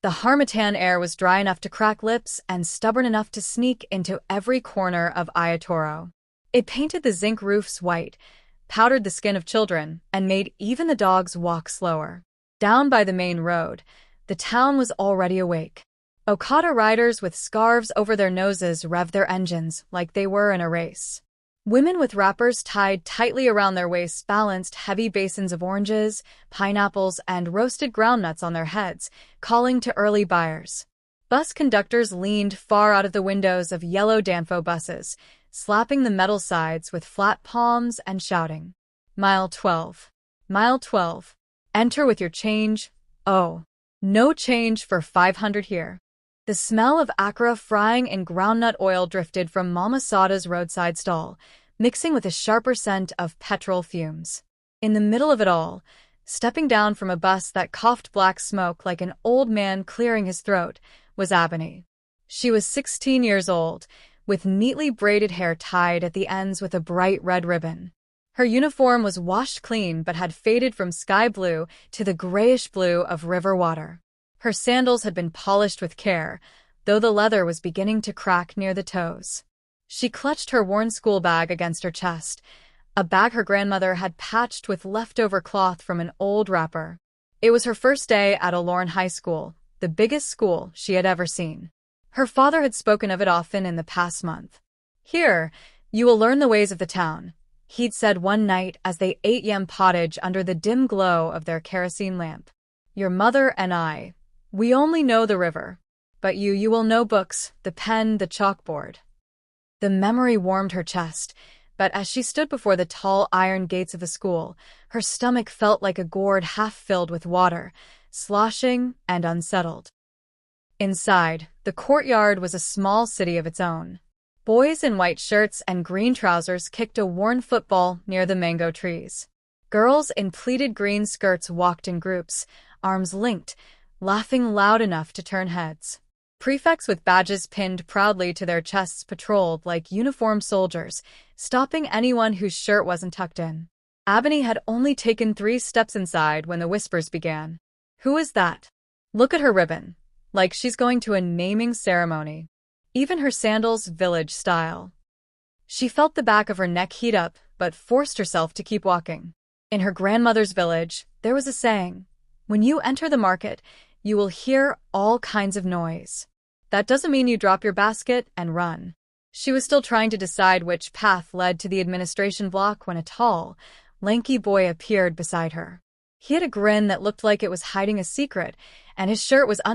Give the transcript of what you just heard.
The harmattan air was dry enough to crack lips and stubborn enough to sneak into every corner of Ayatoro. It painted the zinc roofs white, powdered the skin of children, and made even the dogs walk slower. Down by the main road, the town was already awake. Okada riders with scarves over their noses revved their engines like they were in a race. Women with wrappers tied tightly around their waists balanced heavy basins of oranges, pineapples, and roasted groundnuts on their heads, calling to early buyers. Bus conductors leaned far out of the windows of yellow Danfo buses, slapping the metal sides with flat palms and shouting, "Mile 12. Mile 12. Enter with your change. Oh, no change for 500 here." The smell of akra frying in groundnut oil drifted from Mama Sada's roadside stall, mixing with a sharper scent of petrol fumes. In the middle of it all, stepping down from a bus that coughed black smoke like an old man clearing his throat, was Abony. She was 16 years old, with neatly braided hair tied at the ends with a bright red ribbon. Her uniform was washed clean but had faded from sky blue to the grayish blue of river water. Her sandals had been polished with care, though the leather was beginning to crack near the toes. She clutched her worn school bag against her chest, a bag her grandmother had patched with leftover cloth from an old wrapper. It was her first day at Olorun High School, the biggest school she had ever seen. Her father had spoken of it often in the past month. "Here, you will learn the ways of the town," he'd said one night as they ate yam pottage under the dim glow of their kerosene lamp. "Your mother and I, we only know the river. But you will know books, the pen, the chalkboard." The memory warmed her chest, but as she stood before the tall iron gates of the school, her stomach felt like a gourd half filled with water, sloshing and unsettled. Inside, the courtyard was a small city of its own. Boys in white shirts and green trousers kicked a worn football near the mango trees. Girls in pleated green skirts walked in groups, arms linked, laughing loud enough to turn heads. Prefects with badges pinned proudly to their chests patrolled like uniformed soldiers, stopping anyone whose shirt wasn't tucked in. Abony had only taken 3 steps inside when the whispers began. "Who is that? Look at her ribbon. Like she's going to a naming ceremony. Even her sandals village style." She felt the back of her neck heat up, but forced herself to keep walking. In her grandmother's village, there was a saying, "When you enter the market, you will hear all kinds of noise. That doesn't mean you drop your basket and run." She was still trying to decide which path led to the administration block when a tall, lanky boy appeared beside her. He had a grin that looked like it was hiding a secret, and his shirt was